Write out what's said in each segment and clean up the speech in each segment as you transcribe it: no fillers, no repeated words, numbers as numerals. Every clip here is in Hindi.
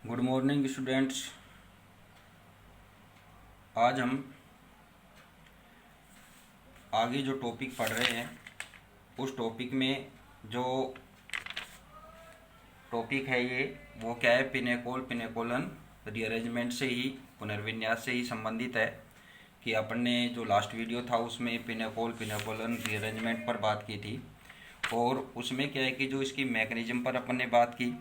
Good morning students. आज हम आगे जो टॉपिक पढ़ रहे हैं उस टॉपिक में जो टॉपिक है ये वो क्या है, पिनेकोल पिनेकोलन रीअरेंजमेंट से ही, पुनर्विन्यास से ही संबंधित है। कि अपन ने जो लास्ट वीडियो था उसमें पिनेकोल पिनेकोलन रीअरेंजमेंट पर बात की थी और उसमें क्या है कि जो इसकी मैकेनिज्म पर अपन ने बात की।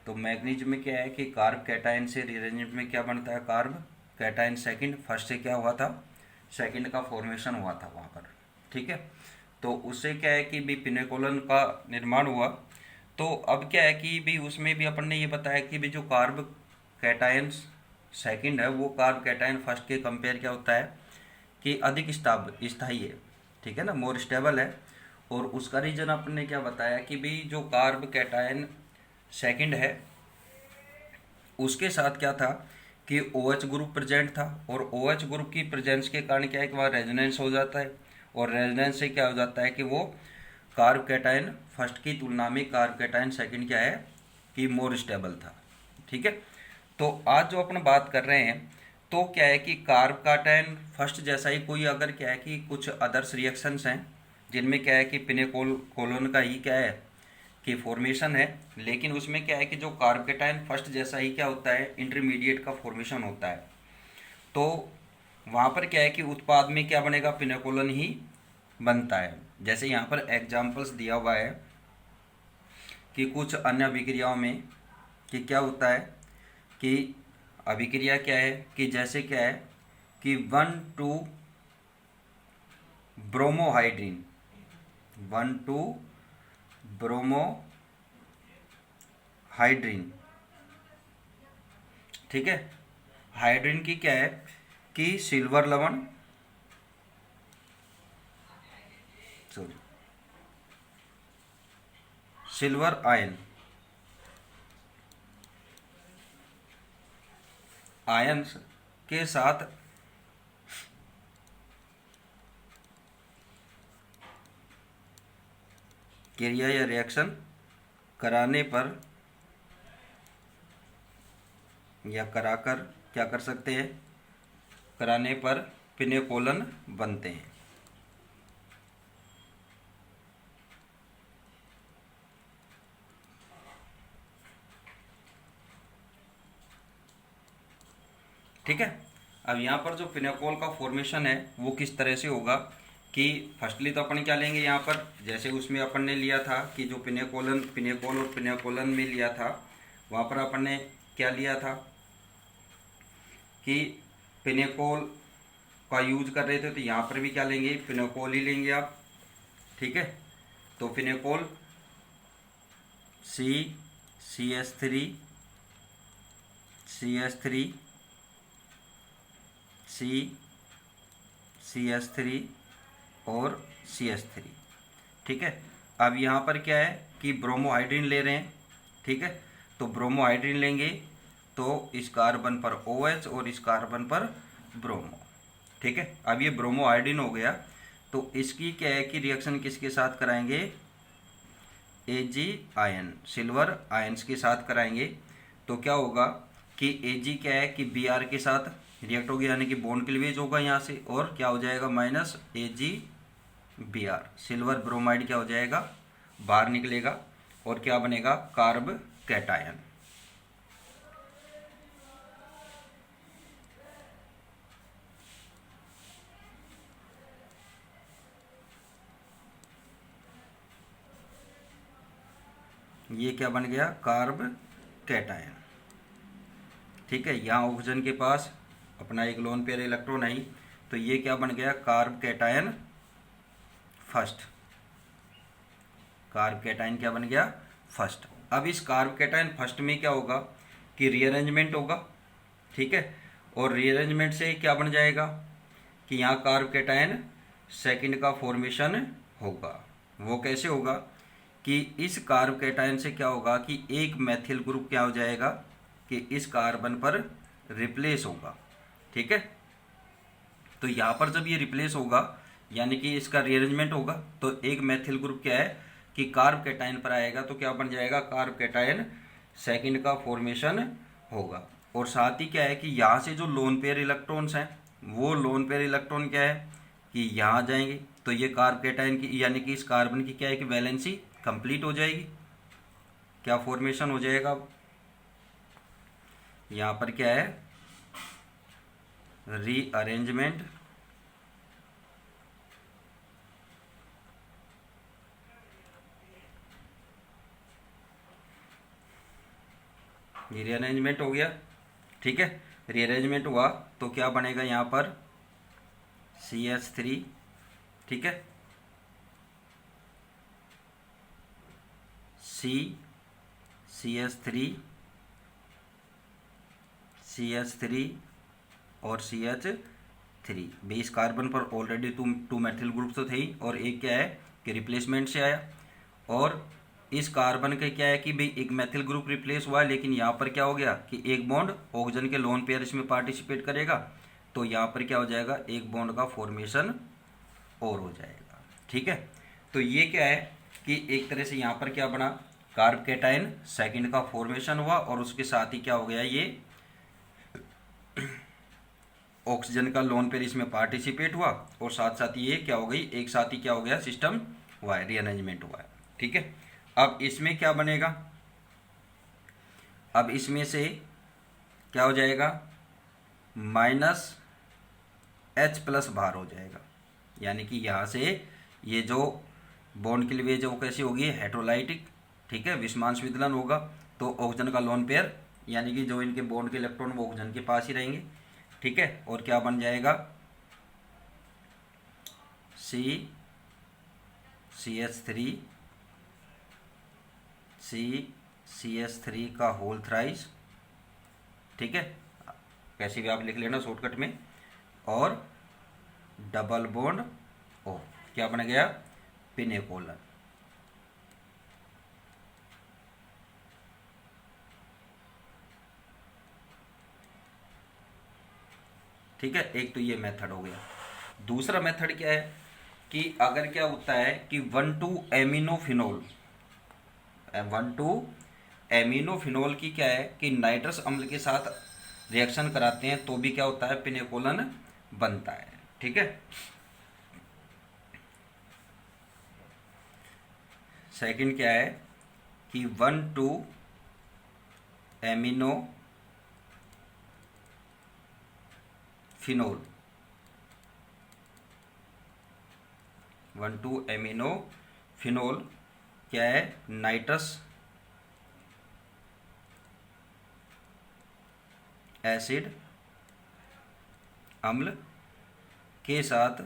तो मैकेनिज्म में क्या है कि कार्ब कैटायन से रीअरेंजमेंट में क्या बनता है, कार्ब कैटायन सेकंड, फर्स्ट से क्या हुआ था, सेकंड का फॉर्मेशन हुआ था वहाँ पर। ठीक है, तो उससे क्या है कि भी पिनेकोलन का निर्माण हुआ। तो अब क्या है कि भी उसमें भी अपन ने ये बताया कि भी जो कार्ब कैटायन सेकंड है वो कार्ब कैटायन फर्स्ट के कंपेयर क्या होता है कि अधिक स्थायी है। ठीक है ना, मोर स्टेबल है। और उसका रीजन अपन ने क्या बताया कि भी जो कार्ब कैटायन सेकंड है उसके साथ क्या था कि OH ग्रुप प्रेजेंट था और OH ग्रुप की प्रेजेंस के कारण क्या है कि वहाँ रेजोनेंस हो जाता है और रेजोनेंस से क्या हो जाता है कि वो कार्ब कैटायन फर्स्ट की तुलना में कार्ब कैटायन सेकंड क्या है कि मोर स्टेबल था। ठीक है, तो आज जो अपन बात कर रहे हैं तो क्या है कि कार्ब कैटायन फर्स्ट जैसा ही कोई अगर क्या है कि कुछ अदर्स रिएक्शंस हैं जिनमें क्या है कि पिनेकोल कोलोन का ही क्या है कि फॉर्मेशन है, लेकिन उसमें क्या है कि जो कार्ब कैटायन फर्स्ट जैसा ही क्या होता है इंटरमीडिएट का फॉर्मेशन होता है। तो वहाँ पर क्या है कि उत्पाद में क्या बनेगा, पिनेकोलन ही बनता है। जैसे यहाँ पर एग्जाम्पल्स दिया हुआ है कि कुछ अन्य अभिक्रियाओं में कि क्या होता है कि अभिक्रिया क्या है कि जैसे क्या है कि 1,2 ब्रोमोहाइड्रीन, 1,2 ब्रोमोहाइड्रीन। ठीक है, हाइड्रीन की क्या है कि सिल्वर लवण, सॉरी सिल्वर आयन, आयंस के साथ क्रिया या रिएक्शन कराने पर या कराकर क्या कर सकते हैं, कराने पर पिनेकोलन बनते हैं। ठीक है, अब यहाँ पर जो पिनेकोल का फॉर्मेशन है वो किस तरह से होगा कि फर्स्टली तो अपन क्या लेंगे यहाँ पर, जैसे उसमें अपन ने लिया था कि जो पिनेकोल और पिनेकोलन में लिया था वहाँ पर अपन ने क्या लिया था कि पिनेकोल का यूज कर रहे थे, तो यहाँ पर भी क्या लेंगे, पिनेकोल ही लेंगे आप। ठीक है, तो पिनेकोल CH3 CH3 और CH3। ठीक है, अब यहाँ पर क्या है कि ब्रोमोहाइड्रीन ले रहे हैं। ठीक है, तो ब्रोमोहाइड्रीन लेंगे तो इस कार्बन पर OH और इस कार्बन पर ब्रोमो। ठीक है, अब ये ब्रोमोहाइड्रीन हो गया तो इसकी क्या है कि रिएक्शन किसके साथ कराएंगे, Ag आयन, सिल्वर आयंस के साथ कराएंगे। तो क्या होगा कि Ag क्या है कि Br के साथ रिएक्ट हो गया, यानी कि बॉन्ड क्लीवेज होगा यहाँ से, और क्या हो जाएगा माइनस AgBr, सिल्वर ब्रोमाइड क्या हो जाएगा बाहर निकलेगा और क्या बनेगा, कार्ब कैटायन। ये क्या बन गया, कार्ब कैटायन। ठीक है, यहाँ ऑक्सीजन के पास अपना एक लोन पेयर इलेक्ट्रॉन है, तो ये क्या बन गया, carb cation first, carb cation क्या बन गया फर्स्ट। अब इस कार्ब कैटायन फर्स्ट में क्या होगा कि रीअरेंजमेंट होगा। ठीक है, और रीअरेंजमेंट से क्या बन जाएगा कि यहाँ कार्ब कैटायन सेकंड का फॉर्मेशन होगा। वो कैसे होगा कि इस कार्ब कैटायन से क्या होगा कि एक मैथिल ग्रुप क्या हो जाएगा कि इस कार्बन पर रिप्लेस होगा। ठीक है, तो यहाँ पर जब ये रिप्लेस होगा यानी कि इसका रीअरेंजमेंट होगा तो एक मैथिल ग्रुप क्या है कि कार्ब कैटायन पर आएगा, तो क्या बन जाएगा, कार्ब कैटायन सेकंड का फॉर्मेशन होगा। और साथ ही क्या है कि यहाँ से जो लोन पेयर इलेक्ट्रॉन्स हैं, वो लोन पेयर इलेक्ट्रॉन क्या है कि यहाँ जाएंगे, तो ये कार्बोकेटाइन की यानी कि इस कार्बन की क्या है कि वैलेंसी कंप्लीट हो जाएगी। क्या फॉर्मेशन हो जाएगा, यहाँ पर क्या है रीअरेंजमेंट रीअरेंजमेंट हो गया। ठीक है, रीअरेंजमेंट हुआ तो क्या बनेगा यहाँ पर CH3। ठीक है, CH3 CH3 और CH3। 20 कार्बन पर ऑलरेडी टू मेथिल ग्रुप तो थे ही, और एक क्या है कि रिप्लेसमेंट से आया। और इस कार्बन के क्या है कि भाई एक मेथिल ग्रुप रिप्लेस हुआ, लेकिन यहाँ पर क्या हो गया कि एक बॉन्ड ऑक्सीजन के लोन पेयर इसमें पार्टिसिपेट करेगा, तो यहाँ पर क्या हो जाएगा एक बॉन्ड का फॉर्मेशन और हो जाएगा। ठीक है, तो ये क्या है कि एक तरह से यहाँ पर क्या बना कार्बोकेटाइन सेकंड का फॉर्मेशन हुआ, और उसके साथ ही क्या हो गया ये ऑक्सीजन का लोन पेयर इसमें पार्टिसिपेट हुआ, और साथ साथ ये क्या हो गई एक साथ ही क्या हो गया सिस्टम हुआ है, रीअरेंजमेंट हुआ है। ठीक है, अब इसमें क्या बनेगा, अब इसमें से क्या हो जाएगा -H+ बाहर हो जाएगा, यानी कि यहाँ से ये जो बॉन्ड क्लीवेज है वो कैसी होगी हेटेरोलाइटिक। ठीक है, विषमांश विदलन होगा, तो ऑक्सीजन का लोन पेयर यानी कि जो इनके बॉन्ड के इलेक्ट्रॉन वो ऑक्सीजन के पास ही रहेंगे। ठीक है, और क्या बन जाएगा CH3 CH3 का होल थ्राइस। ठीक है, कैसे भी आप लिख लेना शॉर्टकट में, और डबल बॉन्ड ओ क्या बन गया पिनेकोलन। ठीक है, एक तो ये मेथड हो गया। दूसरा मेथड क्या है कि अगर क्या होता है कि 1,2-एमिनोफिनोल 1,2-एमिनोफिनोल की क्या है कि नाइट्रस अम्ल के साथ रिएक्शन कराते हैं तो भी क्या होता है पिनेकोलन बनता है। ठीक है, सेकंड क्या है कि 1,2-एमिनोफिनोल 1,2-एमिनोफिनोल क्या है नाइट्रस एसिड अम्ल के साथ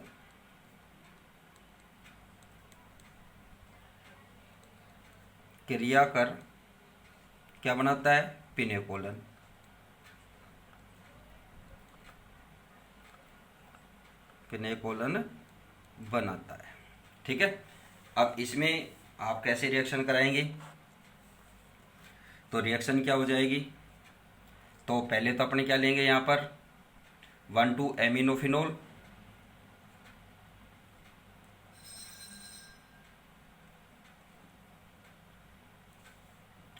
क्रिया कर क्या बनाता है पिनेकोलन। पिनेकोलन बनाता है। ठीक है, अब इसमें आप कैसे रिएक्शन कराएंगे, तो रिएक्शन क्या हो जाएगी, तो पहले तो अपने क्या लेंगे यहाँ पर 1,2-एमिनोफिनोल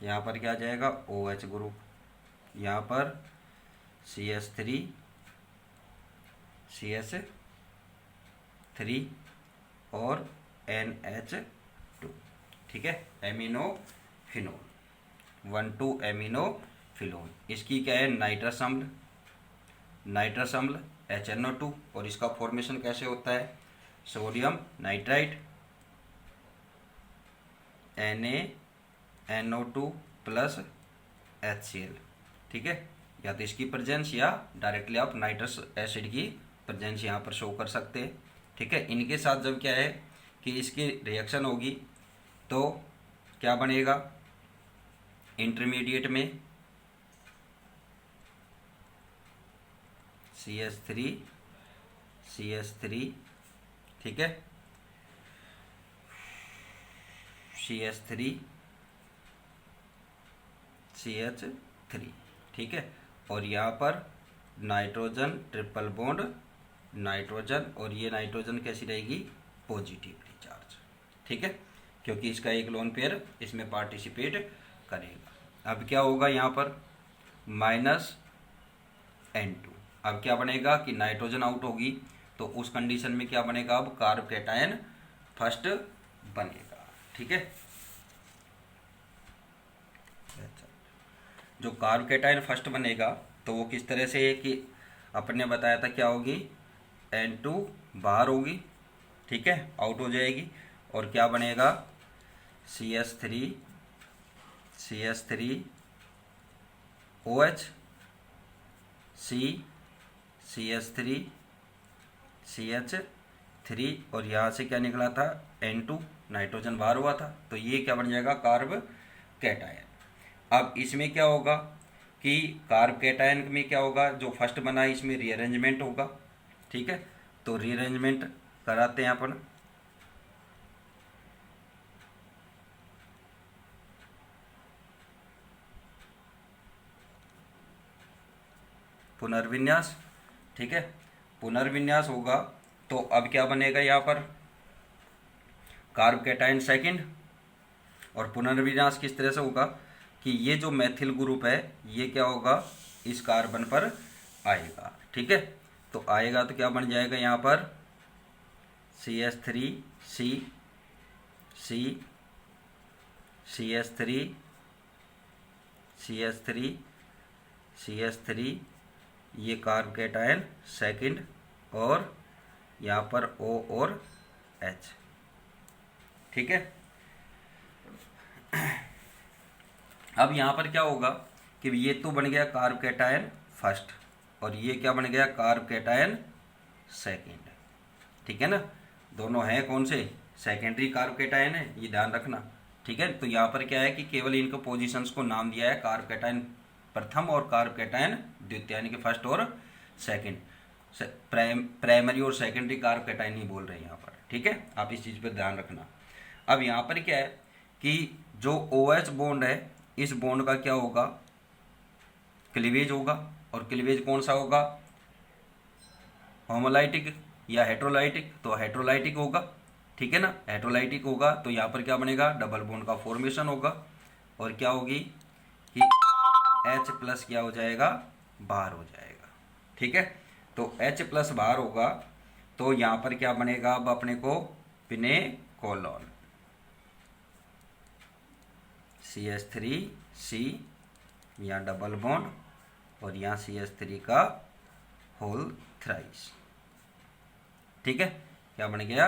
यहाँ पर क्या आ जाएगा OH ग्रुप, यहाँ पर CH3 और NH2। ठीक है, एमिनोफिनोल 1,2-एमिनोफिनोल, इसकी क्या है नाइट्रस अम्ल HNO2, और इसका फॉर्मेशन कैसे होता है sodium nitrite NaNO2 plus HCl। ठीक है, या तो इसकी प्रेजेंस या डायरेक्टली आप नाइट्रस एसिड की प्रेजेंस यहाँ पर शो कर सकते हैं। ठीक है, इनके साथ जब क्या है कि इसकी रिएक्शन होगी तो क्या बनेगा इंटरमीडिएट में CH3 ठीक है CH3 CH3 ठीक है, और यहाँ पर नाइट्रोजन ट्रिपल बॉन्ड नाइट्रोजन, और ये नाइट्रोजन कैसी रहेगी पॉजिटिवली चार्ज। ठीक है, क्योंकि इसका एक लोन पेयर इसमें पार्टिसिपेट करेगा। अब क्या होगा यहाँ पर माइनस N2। अब क्या बनेगा कि नाइट्रोजन आउट होगी, तो उस कंडीशन में क्या बनेगा, अब कार्ब कैटायन फर्स्ट बनेगा। ठीक है, जो कार्ब कैटायन फर्स्ट बनेगा तो वो किस तरह से है कि अपन ने बताया था क्या होगी, N2 बाहर होगी, ठीक है, आउट हो जाएगी, और क्या बनेगा CH3 OH CH3 CH3, और यहाँ से क्या निकला था N2, नाइट्रोजन बाहर हुआ था, तो ये क्या बन जाएगा कार्ब कैटायन। अब इसमें क्या होगा कि कार्ब कैटायन में क्या होगा, जो फर्स्ट बना है इसमें रीअरेंजमेंट होगा। ठीक है, तो रीअरेंजमेंट कराते हैं अपन। पुनर्विन्यास, ठीक है, पुनर्विन्यास होगा तो अब क्या बनेगा यहाँ पर कार्ब कैटायन सेकंड, और पुनर्विन्यास किस तरह से होगा कि ये जो मैथिल ग्रुप है ये क्या होगा इस कार्बन पर आएगा। ठीक है, तो आएगा तो क्या बन जाएगा यहाँ पर CH3 CH3 ये कार्ब कैटायन सेकंड, और यहाँ पर O और H। ठीक है, अब यहाँ पर क्या होगा कि ये तो बन गया कार्ब कैटायन फर्स्ट, और ये क्या बन गया कार्ब कैटायन सेकंड। ठीक है ना, दोनों हैं कौन से, सेकेंडरी कार्ब कैटायन है, ये ध्यान रखना। ठीक है, तो यहाँ पर क्या है कि केवल इनको पोजीशंस को नाम दिया है, कार्ब कैटायन प्रथम और कार्ब कैटायन द्वितीय, यानी कि फर्स्ट और सेकंड, प्राइमरी और सेकेंडरी कार्ब कैटायन नहीं बोल रहे हैं यहाँ पर। ठीक है, आप इस चीज़ पर ध्यान रखना। अब यहाँ पर क्या है कि जो OH बॉन्ड है इस बॉन्ड का क्या होगा, क्लीवेज होगा, और क्लीवेज कौन सा होगा, होमोलाइटिक या हेट्रोलाइटिक, तो हेट्रोलाइटिक होगा। ठीक है ना, हेट्रोलाइटिक होगा तो यहाँ पर क्या बनेगा डबल बॉन्ड का फॉर्मेशन होगा, और क्या होगी कि H+ क्या हो जाएगा बाहर हो जाएगा। ठीक है, तो H+ बाहर होगा तो यहाँ पर क्या बनेगा अब अपने को पिनेकोलोन, CH3 यहाँ डबल बॉन्ड, और यहाँ CH3 का होल थ्राइस। ठीक है, क्या बन गया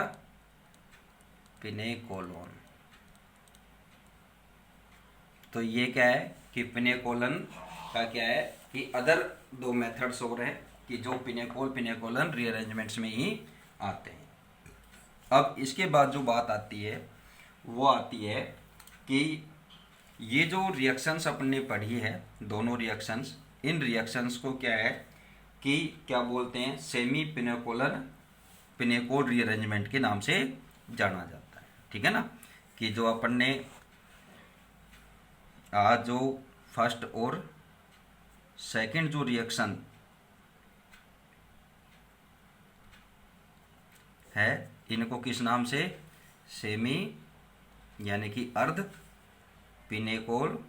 पिनेकोलोन। तो ये क्या है कि पिनेकोलन का क्या है कि अदर दो मेथड्स हो रहे हैं कि जो पिनेकोलन रीअरेंजमेंट्स में ही आते हैं। अब इसके बाद जो बात आती है वो आती है कि ये जो रिएक्शंस अपन ने पढ़ी है दोनों रिएक्शंस, इन रिएक्शंस को क्या है कि क्या बोलते हैं सेमी पिनेकोल रीअरेंजमेंट के नाम से जाना जाता है। ठीक है ना, कि जो अपन ने आज जो फर्स्ट और सेकंड जो रिएक्शन है इनको किस नाम से, सेमी यानी कि अर्ध पिनेकोल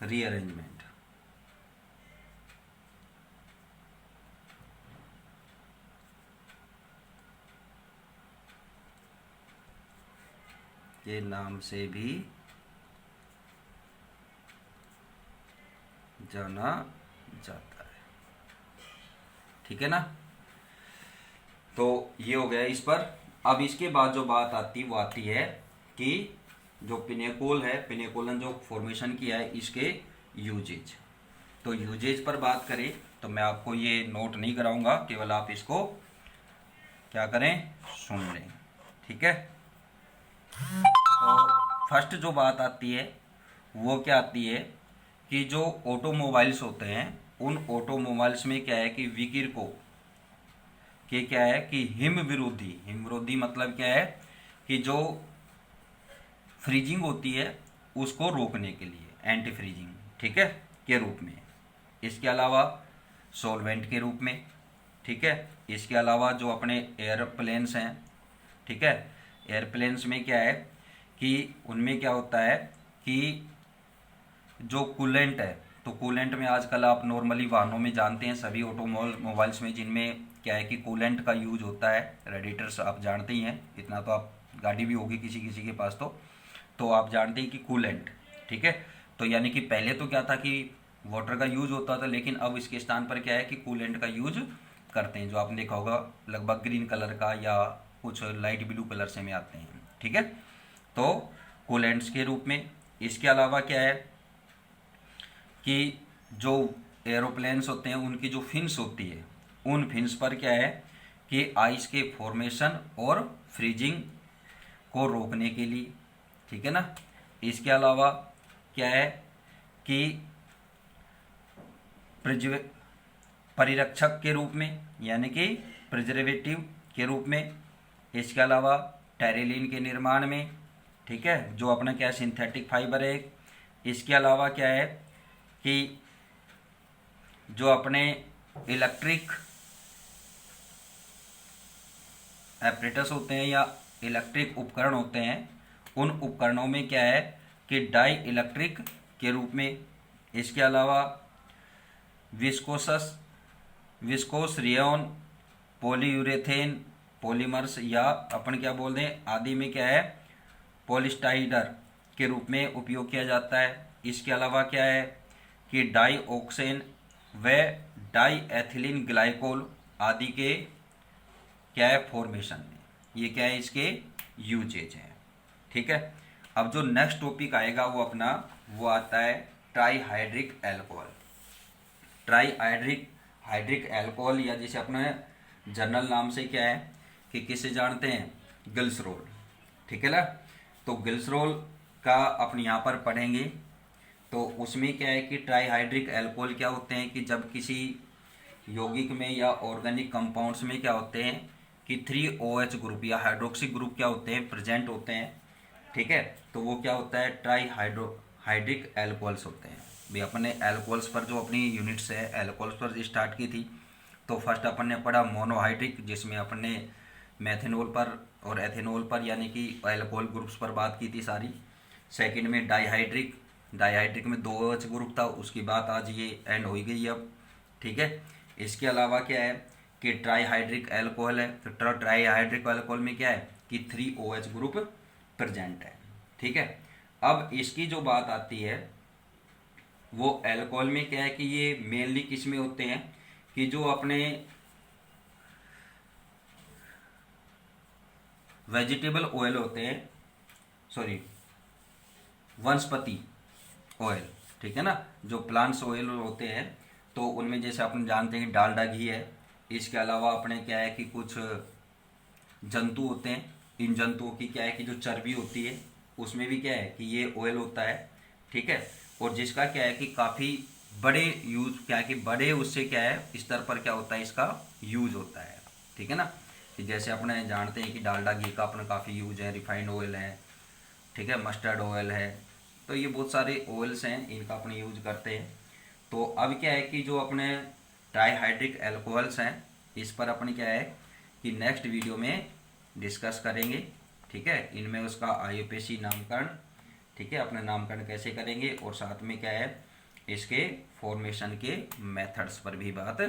रीअरेंजमेंट। के नाम से भी जाना जाता है। ठीक है ना, तो ये हो गया इस पर। अब इसके बाद जो बात आती वो आती है कि जो पिनेकोल है, पिनेकोलन जो फॉर्मेशन किया है इसके यूजेज। तो यूजेज पर बात करें तो मैं आपको ये नोट नहीं कराऊंगा, केवल आप इसको क्या करें सुन लें। ठीक है, तो फर्स्ट जो बात आती है वो क्या आती है कि जो ऑटोमोबाइल्स होते हैं उन ऑटोमोबाइल्स में क्या है कि व्हीकल को कि क्या है कि हिम विरोधी मतलब क्या है कि जो फ्रीजिंग होती है उसको रोकने के लिए एंटी फ्रीजिंग, ठीक है, के रूप में। इसके अलावा सॉल्वेंट के रूप में, ठीक है। इसके अलावा जो अपने एयरप्लेन्स हैं, ठीक है, एयरप्लेन्स में क्या है कि उनमें क्या होता है कि जो कूलेंट है, तो कूलेंट में आजकल आप नॉर्मली वाहनों में जानते हैं, सभी ऑटोमोबाइल्स में जिनमें क्या है कि कूलेंट का यूज होता है, रेडिएटर्स आप जानते ही हैं, इतना तो आप गाड़ी भी होगी किसी किसी के पास, तो आप जानते हैं कि कूलेंट, ठीक है। तो यानी कि पहले तो क्या था कि वाटर का यूज होता था, लेकिन अब इसके स्थान पर क्या है कि कूलेंट का यूज करते हैं, जो आपने देखा होगा लगभग ग्रीन कलर का या कुछ लाइट ब्लू कलर से में आते हैं, ठीक है। तो कूलेंट्स के रूप में, इसके अलावा क्या है कि जो एरोप्लेन्स होते हैं उनकी जो फिन्स होती है, उन फिन्स पर क्या है कि आइस के फॉर्मेशन और फ्रीजिंग को रोकने के लिए, ठीक है ना। इसके अलावा क्या है कि परिरक्षक के रूप में, यानी कि प्रिजर्वेटिव के रूप में। इसके अलावा टेरेलिन के निर्माण में, ठीक है, जो अपना क्या सिंथेटिक फाइबर है। इसके अलावा क्या है कि जो अपने इलेक्ट्रिक एपरेटस होते हैं या इलेक्ट्रिक उपकरण होते हैं, उन उपकरणों में क्या है कि डाई इलेक्ट्रिक के रूप में। इसके अलावा विस्कोस रेयन, पॉलीयूरेथेन पॉलीमर्स या अपन क्या बोल दें आदि में क्या है पॉलिस्टाइडर के रूप में उपयोग किया जाता है। इसके अलावा क्या है कि डाई ऑक्सेन व डाई एथिलीन ग्लाइकोल आदि के क्या है फॉर्मेशन में, ये क्या है इसके यूजेज है, ठीक है। अब जो नेक्स्ट टॉपिक आएगा वो अपना वो आता है ट्राईहाइड्रिक अल्कोहल। ट्राईहाइड्रिक अल्कोहल, या जैसे अपने जनरल नाम से क्या है कि किसे जानते हैं, ग्लिसरॉल, ठीक है ना। तो ग्लिसरॉल का अपन यहाँ पर पढ़ेंगे, तो उसमें क्या है कि ट्राईहाइड्रिक अल्कोहल क्या होते हैं कि जब किसी यौगिक में या ऑर्गेनिक कंपाउंड्स में क्या होते हैं कि 3OH ग्रुप या हाइड्रोक्सी ग्रुप क्या होते हैं प्रेजेंट होते हैं, ठीक है। तो वो क्या होता है ट्राईहाइड्रिक अल्कोहल्स होते हैं। भी अपन ने अल्कोहल्स पर जो अपनी यूनिट्स है अल्कोहल्स पर स्टार्ट की थी, तो फर्स्ट अपन ने पढ़ा मोनोहाइड्रिक, जिसमें अपन ने मेथेनॉल पर और एथेनॉल पर यानी कि अल्कोहल ग्रुप्स पर बात की थी सारी। सेकंड में डाईहाइड्रिक में 2OH ग्रुप था, उसकी बात आज ये एंड हो गई अब, ठीक है। इसके अलावा क्या है कि ट्राईहाइड्रिक अल्कोहल है, तो ट्राईहाइड्रिक अल्कोहल में क्या है कि 3OH ग्रुप प्रेजेंट है, ठीक है। अब इसकी जो बात आती है वो अल्कोहल में क्या है कि ये मेनली किस में होते हैं कि जो अपने वेजिटेबल ऑयल होते हैं, सॉरी वनस्पति ऑयल, ठीक है ना, जो प्लांट्स ऑयल होते हैं, तो उनमें जैसे अपन जानते हैं कि डालडा घी है। इसके अलावा अपने क्या है कि कुछ जंतु होते हैं, इन जंतुओं की क्या है कि जो चर्बी होती है उसमें भी क्या है कि ये ऑयल होता है, ठीक है। और जिसका क्या है कि काफ़ी बड़े यूज क्या है कि बड़े उससे क्या है स्तर पर क्या होता है इसका यूज होता है, ठीक है ना। कि जैसे अपने जानते हैं कि डालडा घी का अपना काफ़ी यूज है, रिफाइंड ऑयल है, ठीक है, मस्टर्ड ऑयल है, तो ये बहुत सारे ऑयल्स हैं, इनका अपने यूज करते हैं। तो अब क्या है कि जो अपने ट्राईहाइड्रिक अल्कोहल्स हैं इस पर अपन क्या है कि नेक्स्ट वीडियो में डिस्कस करेंगे, ठीक है। इनमें उसका IUPAC नामकरण, ठीक है, अपने नामकरण कैसे करेंगे, और साथ में क्या है इसके फॉर्मेशन के मेथड्स पर भी बात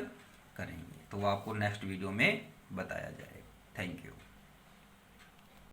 करेंगे, तो वो आपको नेक्स्ट वीडियो में बताया जाएगा। Thank you.